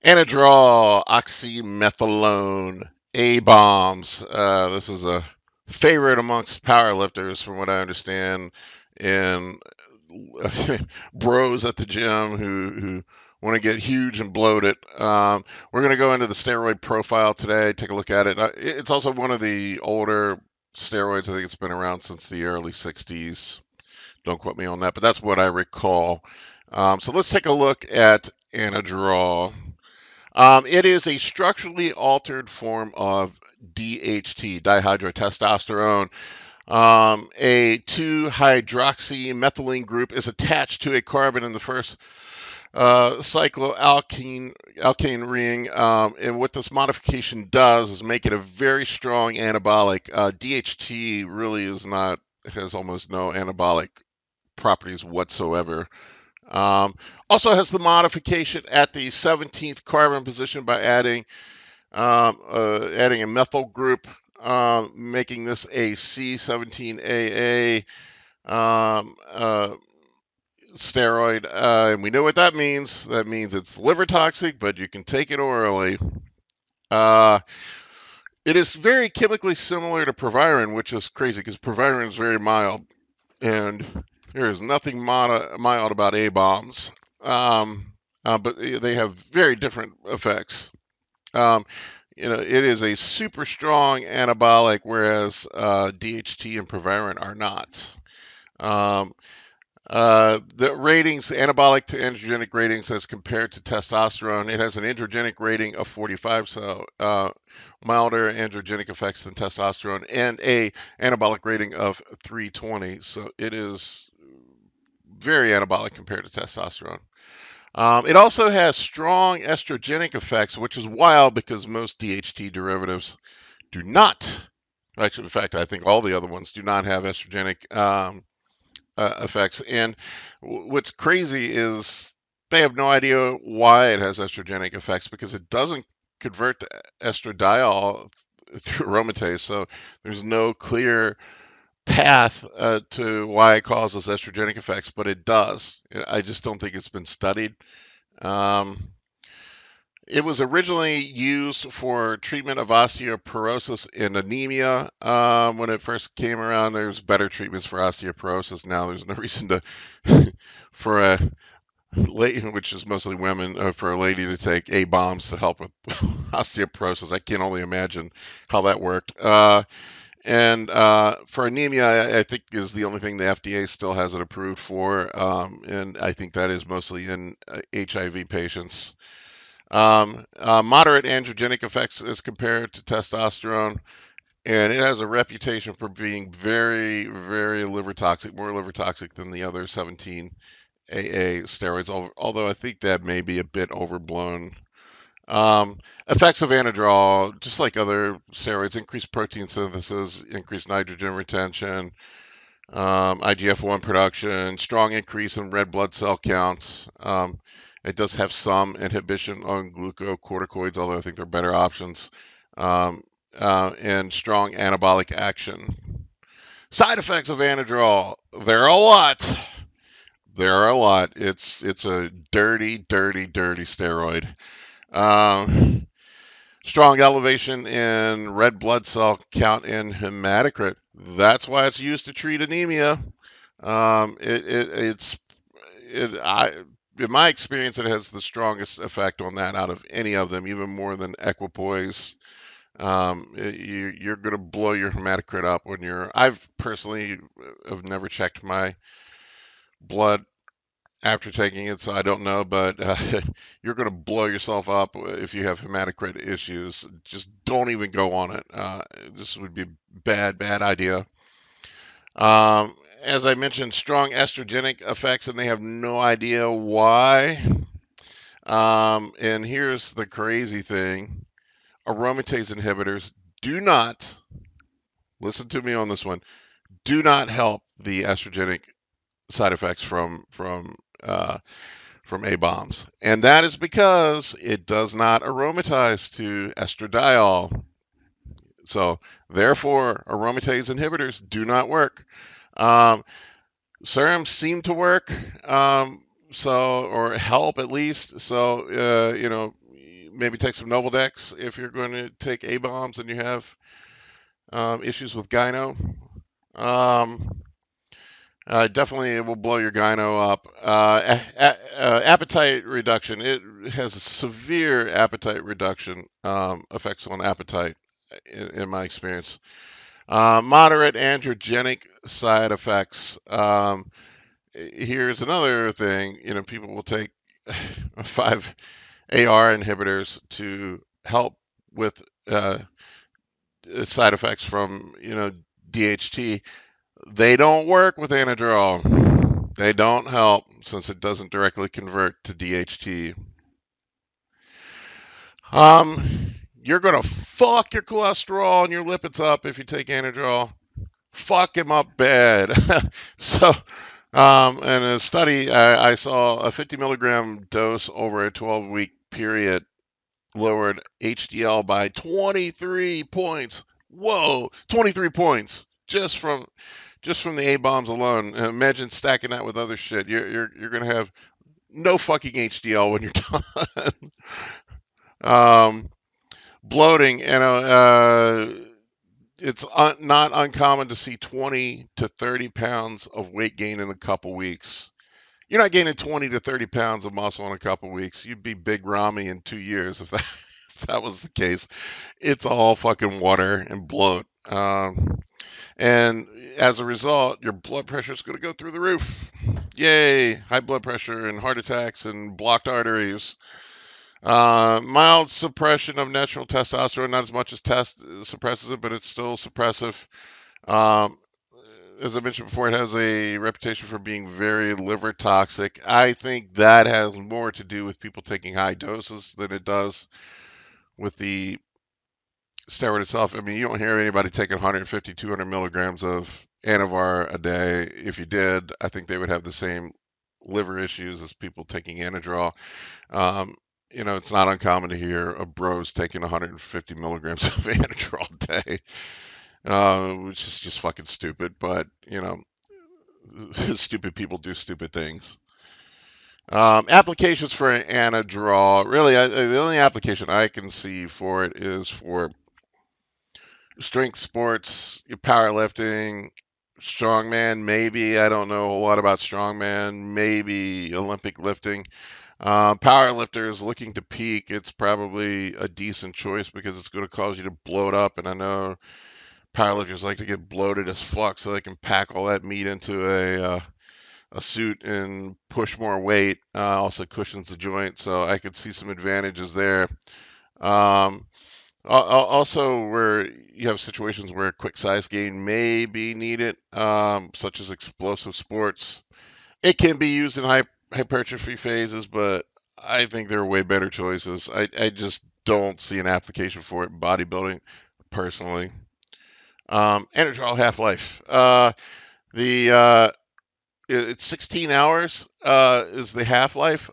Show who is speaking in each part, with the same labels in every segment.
Speaker 1: Anadrol, Oxymetholone, A-bombs. This is a favorite amongst powerlifters, from what I understand, and bros at the gym who want to get huge and bloated. We're going to go into the steroid profile today, take a look at it. It's also one of the older steroids. I think it's been around since the early 60s. Don't quote me on that, but that's what I recall. So let's take a look at Anadrol. It is a structurally altered form of DHT, dihydrotestosterone. A 2-hydroxymethylene group is attached to a carbon in the first cycloalkane ring, and what this modification does is make it a very strong anabolic. DHT really has almost no anabolic properties whatsoever. Um, Also has the modification at the 17th carbon position by adding a methyl group, making this a C17AA steroid. And we know what that means. That means it's liver toxic, but you can take it orally. Uh, it is very chemically similar to Proviron, which is crazy because Proviron is very mild, and there is nothing mild about A bombs. But they have very different effects. Um, it is a super strong anabolic, whereas DHT and Proviron are not. Um, the ratings, anabolic to androgenic ratings as compared to testosterone, it has an androgenic rating of 45, so milder androgenic effects than testosterone, and a anabolic rating of 320, so it is very anabolic compared to testosterone. It also has strong estrogenic effects, which is wild because most DHT derivatives do not. Actually, in fact, I think all the other ones do not have estrogenic effects. And what's crazy is they have no idea why it has estrogenic effects because it doesn't convert to estradiol through aromatase. So there's no clear path to why it causes estrogenic effects, but it does. I just don't think it's been studied. Um, it was originally used for treatment of osteoporosis and anemia. When it first came around, there was better treatments for osteoporosis. Now there's no reason to, for a lady, which is mostly women, for a lady to take A bombs to help with osteoporosis. I can only imagine how that worked. And for anemia, I think is the only thing the FDA still has it approved for, and I think that is mostly in HIV patients. Moderate androgenic effects as compared to testosterone, and it has a reputation for being very, very liver toxic, more liver toxic than the other 17 AA steroids, although I think that may be a bit overblown. Effects of Anadrol, just like other steroids, increase protein synthesis, increase nitrogen retention, IGF-1 production, strong increase in red blood cell counts. It does have some inhibition on glucocorticoids, although I think they're better options, um, and strong anabolic action. Side effects of Anadrol, there are a lot. There are a lot. It's a dirty, dirty, dirty steroid. Um, Strong elevation in red blood cell count and hematocrit. That's why it's used to treat anemia. It's in my experience, it has the strongest effect on that out of any of them, even more than equipoise. You're going to blow your hematocrit up when you're. I've personally have never checked my blood after taking it, so I don't know, but you're going to blow yourself up if you have hematocrit issues. Just don't even go on it. This would be bad, bad idea. As I mentioned, strong estrogenic effects, and they have no idea why. And here's the crazy thing: aromatase inhibitors do not, listen to me on this one, do not help the estrogenic side effects uh, from A bombs, and that is because it does not aromatize to estradiol. So therefore, aromatase inhibitors do not work. Um, Serums seem to work, or help at least. So Maybe take some Novaldex if you're going to take A bombs and you have issues with gyno. Um, Definitely, it will blow your gyno up. Appetite reduction. It has a severe appetite reduction effects on appetite, in my experience. Moderate androgenic side effects. Here's another thing. People will take 5-AR inhibitors to help with side effects from DHT. They don't work with Anadrol. They don't help since it doesn't directly convert to DHT. You're gonna fuck your cholesterol and your lipids up if you take Anadrol. Fuck him up bad. So, in a study, I saw a 50 milligram dose over a 12-week period lowered HDL by 23 points. Whoa, 23 points just from the A bombs alone. Imagine stacking that with other shit. You're gonna have no fucking HDL when you're done. Bloating, it's not uncommon to see 20 to 30 pounds of weight gain in a couple weeks. You're not gaining 20 to 30 pounds of muscle in a couple weeks. You'd be Big Ramy in 2 years if that if that was the case. It's all fucking water and bloat. And as a result, your blood pressure is going to go through the roof. Yay! High blood pressure and heart attacks and blocked arteries. Mild suppression of natural testosterone, not as much as test suppresses it, but it's still suppressive. Um, as I mentioned before, it has a reputation for being very liver toxic. I think that has more to do with people taking high doses than it does with the steroid itself. I mean, you don't hear anybody taking 150, 200 milligrams of Anavar a day. If you did, I think they would have the same liver issues as people taking Anadrol. Um, it's not uncommon to hear of bros taking 150 milligrams of Anadrol a day, which is just fucking stupid. But, stupid people do stupid things. Applications for Anadrol. Really, the only application I can see for it is for strength sports, your powerlifting, strongman, maybe. I don't know a lot about strongman, maybe Olympic lifting. Powerlifters looking to peak, it's probably a decent choice because it's going to cause you to bloat up. And I know powerlifters like to get bloated as fuck so they can pack all that meat into a suit and push more weight. Also cushions the joint, so I could see some advantages there. Um, Also, where you have situations where quick size gain may be needed, such as explosive sports, it can be used in hypertrophy phases, but I think there are way better choices. I just don't see an application for it in bodybuilding, personally. Anadrol Half-Life. The It's 16 hours is the half-life.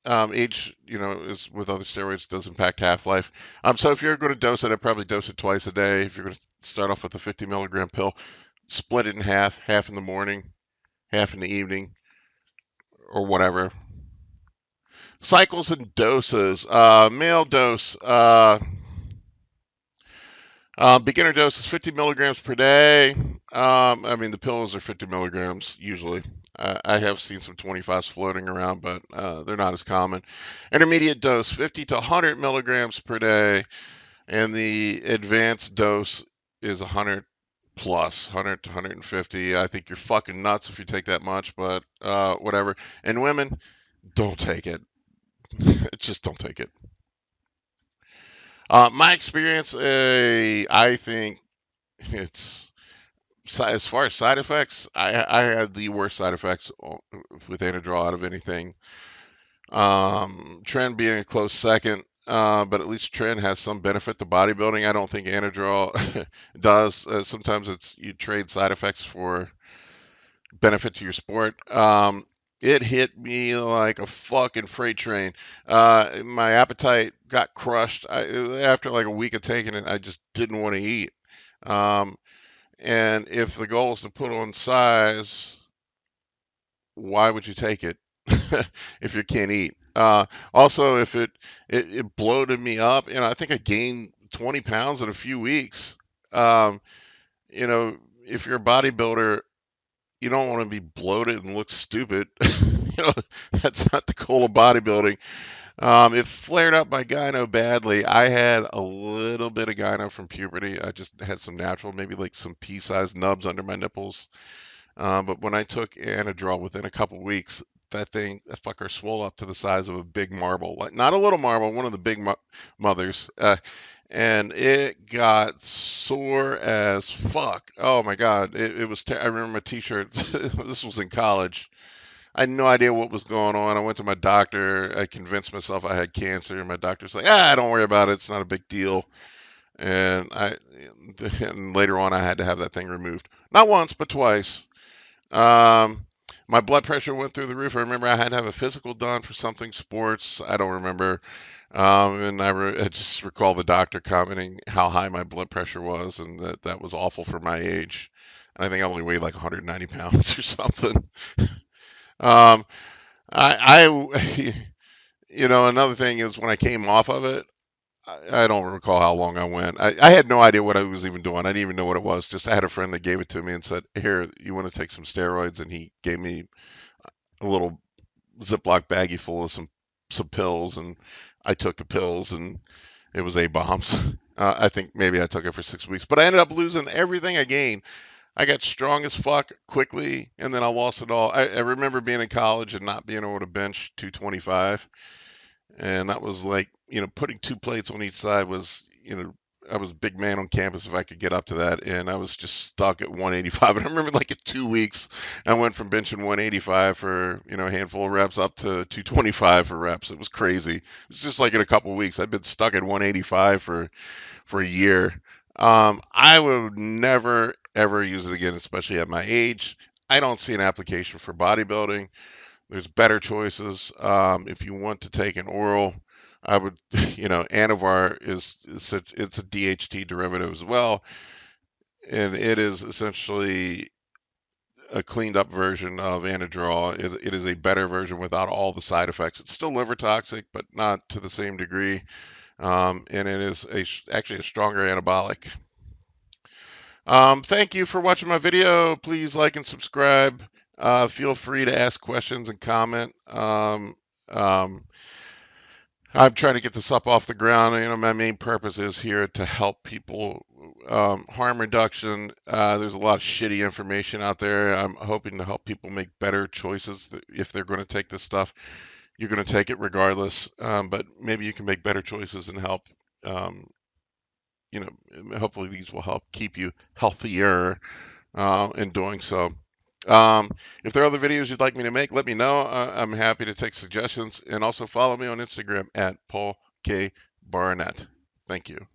Speaker 1: Age, is with other steroids does impact half-life. So if you're going to dose it, I'd probably dose it twice a day. If you're going to start off with a 50 milligram pill, split it in half in the morning, half in the evening, or whatever. Cycles and doses. Male dose. Beginner dose is 50 milligrams per day. I mean, the pills are 50 milligrams usually. I have seen some 25s floating around, but they're not as common. Intermediate dose, 50 to 100 milligrams per day. And the advanced dose is 100 plus, 100 to 150. I think you're fucking nuts if you take that much, but whatever. And women, don't take it. Just don't take it. My experience, I think it's as far as side effects, I had the worst side effects with Anadrol out of anything. Trend being a close second, but at least Trend has some benefit to bodybuilding. I don't think Anadrol does. Sometimes you trade side effects for benefit to your sport. It hit me like a fucking freight train. My appetite got crushed. After like a week of taking it, I just didn't want to eat. Um, and if the goal is to put on size, why would you take it if you can't eat? Also, if it bloated me up, I think I gained 20 pounds in a few weeks. Um, you know, if you're a bodybuilder, you don't want to be bloated and look stupid. That's not the goal of bodybuilding. It flared up my gyno badly. I had a little bit of gyno from puberty. I just had some natural, maybe like some pea-sized nubs under my nipples. But when I took Anadrol within a couple weeks, that fucker swelled up to the size of a big marble, like not a little marble, one of the big mothers. And it got sore as fuck. Oh my God. It was, I remember my t-shirt. This was in college. I had no idea what was going on. I went to my doctor. I convinced myself I had cancer. My doctor's like, don't worry about it. It's not a big deal. And and later on, I had to have that thing removed. Not once, but twice. My blood pressure went through the roof. I remember I had to have a physical done for something sports. I don't remember. And I just recall the doctor commenting how high my blood pressure was, and that was awful for my age. And I think I only weighed like 190 pounds or something. Um, I another thing is when I came off of it, I don't recall how long I went. I had no idea what I was even doing. I didn't even know what it was. Just I had a friend that gave it to me and said, "Here, you want to take some steroids?" And he gave me a little Ziploc baggie full of some pills, and I took the pills, and it was A bombs. I think maybe I took it for 6 weeks, but I ended up losing everything I gained. I got strong as fuck quickly, and then I lost it all. I remember being in college and not being able to bench 225, and that was like, putting two plates on each side was, I was a big man on campus if I could get up to that, and I was just stuck at 185. And I remember like in 2 weeks, I went from benching 185 for, a handful of reps up to 225 for reps. It was crazy. It was just like in a couple of weeks. I'd been stuck at 185 for a year. I would never ever use it again, especially at my age. I don't see an application for bodybuilding. There's better choices. If you want to take an oral, I would, Anavar it's a DHT derivative as well, and it is essentially a cleaned up version of Anadrol. It is a better version without all the side effects. It's still liver toxic, but not to the same degree. And it is actually a stronger anabolic. Thank you for watching my video. Please like and subscribe. Feel free to ask questions and comment. Um, I'm trying to get this up off the ground. My main purpose is here to help people. Harm reduction. There's a lot of shitty information out there. I'm hoping to help people make better choices if they're going to take this stuff. You're going to take it regardless, but maybe you can make better choices and help. Um, Hopefully these will help keep you healthier in doing so. Um, if there are other videos you'd like me to make, let me know. I'm happy to take suggestions, and also follow me on Instagram at Paul K. Barnett. Thank you.